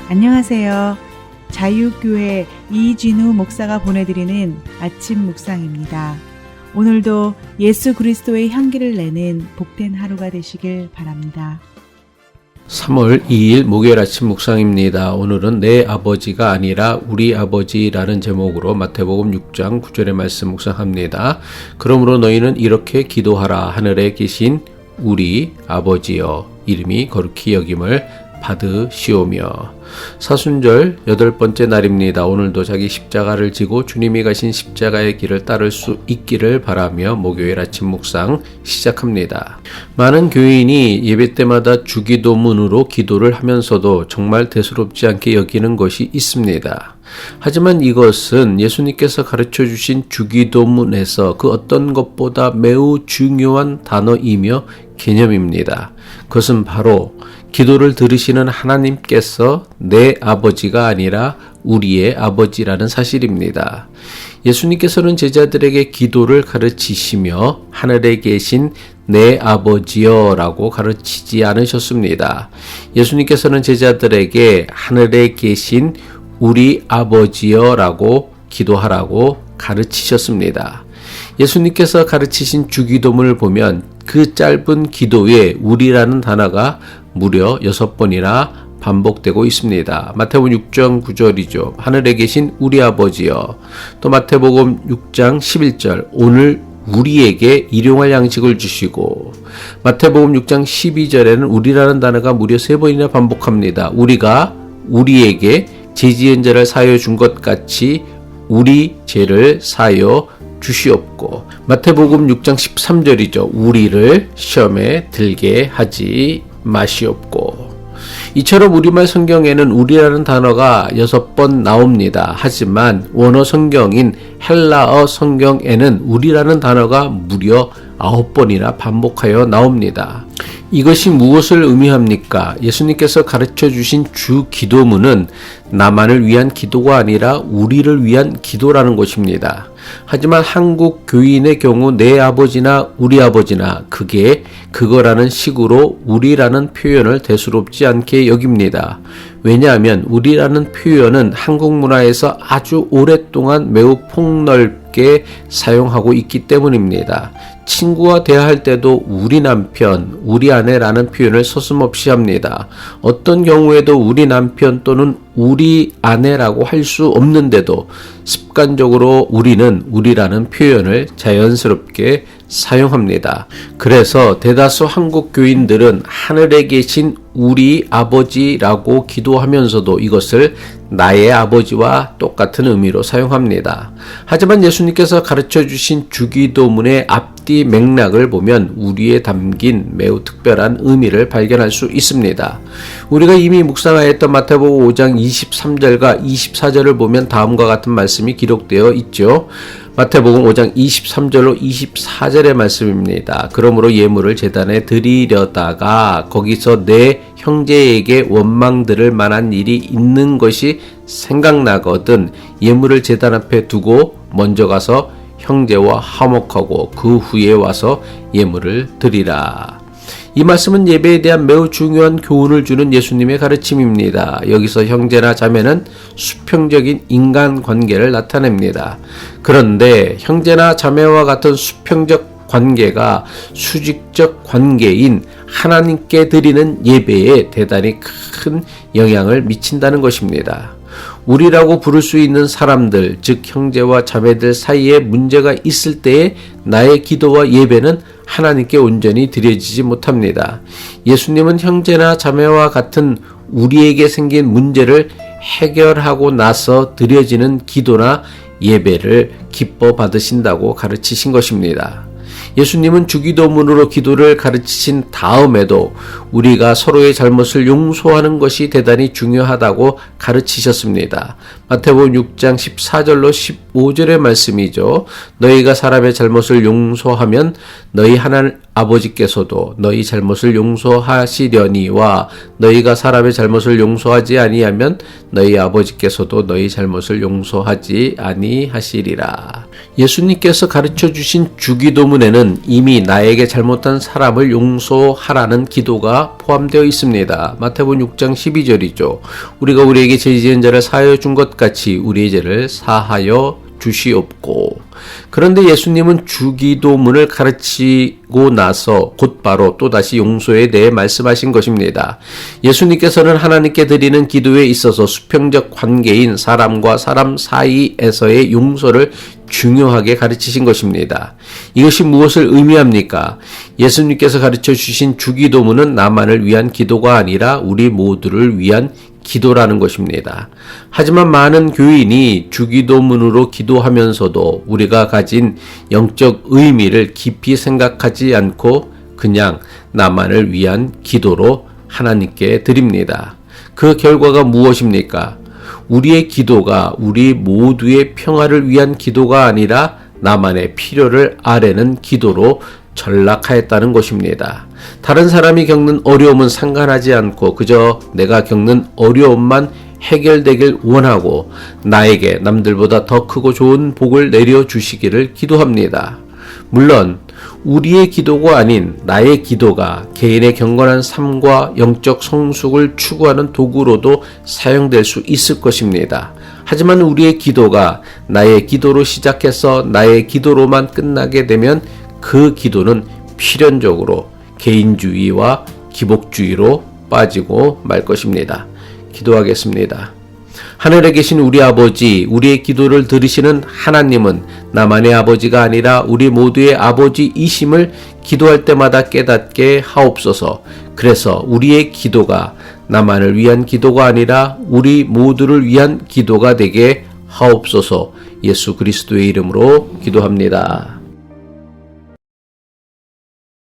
안녕하세요. 자유교회 이진우 목사가 보내드리는 아침 묵상입니다. 오늘도 예수 그리스도의 향기를 내는 복된 하루가 되시길 바랍니다. 3월 2일 목요일 아침 묵상입니다. 오늘은 내 아버지가 아니라 우리 아버지라는 제목으로 마태복음 6장 9절의 말씀 묵상합니다. 그러므로 너희는 이렇게 기도하라. 하늘에 계신 우리 아버지여, 이름이 거룩히 여김을 받으시오며. 사순절 8번째 날입니다. 오늘도 자기 십자가를 지고 주님이 가신 십자가의 길을 따를 수 있기를 바라며 목요일 아침 묵상 시작합니다. 많은 교인이 예배 때마다 주기도문으로 기도를 하면서도 정말 대수롭지 않게 여기는 것이 있습니다. 하지만 이것은 예수님께서 가르쳐 주신 주기도문에서 그 어떤 것보다 매우 중요한 단어이며 개념입니다. 그것은 바로 기도를 들으시는 하나님께서 내 아버지가 아니라 우리의 아버지라는 사실입니다. 예수님께서는 제자들에게 기도를 가르치시며 하늘에 계신 내 아버지여 라고 가르치지 않으셨습니다. 예수님께서는 제자들에게 하늘에 계신 우리 아버지여 라고 기도하라고 가르치셨습니다. 예수님께서 가르치신 주기도문을 보면 그 짧은 기도에 우리라는 단어가 무려 6번이나 반복되고 있습니다. 마태복음 6장 9절이죠. 하늘에 계신 우리 아버지여. 또 마태복음 6장 11절 오늘 우리에게 일용할 양식을 주시고, 마태복음 6장 12절에는 우리라는 단어가 무려 3번이나 반복합니다. 우리가 우리에게 죄 지은 자를 사하여 준 것 같이 우리 죄를 사하여 주시옵고, 마태복음 6장 13절이죠. 우리를 시험에 들게 하지 마시옵고. 이처럼 우리말 성경에는 우리라는 단어가 6번 나옵니다. 하지만 원어 성경인 헬라어 성경에는 우리라는 단어가 무려 9번이나 반복하여 나옵니다. 이것이 무엇을 의미합니까? 예수님께서 가르쳐 주신 주 기도문은 나만을 위한 기도가 아니라 우리를 위한 기도라는 것입니다. 하지만 한국 교인의 경우 내 아버지나 우리 아버지나 그거라는 식으로 우리라는 표현을 대수롭지 않게 여깁니다. 왜냐하면 우리라는 표현은 한국 문화에서 아주 오랫동안 매우 폭넓게 사용하고 있기 때문입니다. 친구와 대화할 때도 우리 남편, 우리 아내라는 표현을 서슴없이 합니다. 어떤 경우에도 우리 남편 또는 우리 아내라고 할 수 없는데도 습관적으로 우리는 우리라는 표현을 자연스럽게 사용합니다. 그래서 대다수 한국 교인들은 하늘에 계신 우리 아버지라고 기도하면서도 이것을 나의 아버지와 똑같은 의미로 사용합니다. 하지만 예수님께서 가르쳐 주신 주기도문의 앞뒤 맥락을 보면 우리에 담긴 매우 특별한 의미를 발견할 수 있습니다. 우리가 이미 묵상하였던 마태복음 5장 23절과 24절을 보면 다음과 같은 말씀이 기록되어 있죠. 마태복음 5장 23절로 24절의 말씀입니다. 그러므로 예물을 제단에 드리려다가 거기서 내 형제에게 원망 들을 만한 일이 있는 것이 생각나거든 예물을 제단 앞에 두고 먼저 가서 형제와 화목하고 그 후에 와서 예물을 드리라. 이 말씀은 예배에 대한 매우 중요한 교훈을 주는 예수님의 가르침입니다. 여기서 형제나 자매는 수평적인 인간관계를 나타냅니다. 그런데 형제나 자매와 같은 수평적 관계가 수직적 관계인 하나님께 드리는 예배에 대단히 큰 영향을 미친다는 것입니다. 우리라고 부를 수 있는 사람들, 즉 형제와 자매들 사이에 문제가 있을 때에 나의 기도와 예배는 하나님께 온전히 드려지지 못합니다. 예수님은 형제나 자매와 같은 우리에게 생긴 문제를 해결하고 나서 드려지는 기도나 예배를 기뻐 받으신다고 가르치신 것입니다. 예수님은 주기도문으로 기도를 가르치신 다음에도 우리가 서로의 잘못을 용서하는 것이 대단히 중요하다고 가르치셨습니다. 마태복음 6장 14절로 15절의 말씀이죠. 너희가 사람의 잘못을 용서하면 너희 하나님 아버지께서도 너희 잘못을 용서하시려니와 너희가 사람의 잘못을 용서하지 아니하면 너희 아버지께서도 너희 잘못을 용서하지 아니하시리라. 예수님께서 가르쳐 주신 주기도문에는 이미 나에게 잘못한 사람을 용서하라는 기도가 포함되어 있습니다. 마태복음 6장 12절이죠. 우리가 우리에게 죄 지은 자를 사하여 준 것 같이 우리의 죄를 사하여 주시옵고. 그런데 예수님은 주기도문을 가르치고 나서 곧바로 또다시 용서에 대해 말씀하신 것입니다. 예수님께서는 하나님께 드리는 기도에 있어서 수평적 관계인 사람과 사람 사이에서의 용서를 중요하게 가르치신 것입니다. 이것이 무엇을 의미합니까? 예수님께서 가르쳐 주신 주기도문은 나만을 위한 기도가 아니라 우리 모두를 위한 기도라는 것입니다. 하지만 많은 교인이 주기도문으로 기도하면서도 우리가 가진 영적 의미를 깊이 생각하지 않고 그냥 나만을 위한 기도로 하나님께 드립니다. 그 결과가 무엇입니까? 우리의 기도가 우리 모두의 평화를 위한 기도가 아니라 나만의 필요를 아뢰는 기도로 전락하였다는 것입니다. 다른 사람이 겪는 어려움은 상관하지 않고 그저 내가 겪는 어려움만 해결되길 원하고 나에게 남들보다 더 크고 좋은 복을 내려주시기를 기도합니다. 물론 우리의 기도가 아닌 나의 기도가 개인의 경건한 삶과 영적 성숙을 추구하는 도구로도 사용될 수 있을 것입니다. 하지만 우리의 기도가 나의 기도로 시작해서 나의 기도로만 끝나게 되면 그 기도는 필연적으로 개인주의와 기복주의로 빠지고 말 것입니다. 기도하겠습니다. 하늘에 계신 우리 아버지, 우리의 기도를 들으시는 하나님은 나만의 아버지가 아니라 우리 모두의 아버지이심을 기도할 때마다 깨닫게 하옵소서. 그래서 우리의 기도가 나만을 위한 기도가 아니라 우리 모두를 위한 기도가 되게 하옵소서. 예수 그리스도의 이름으로 기도합니다.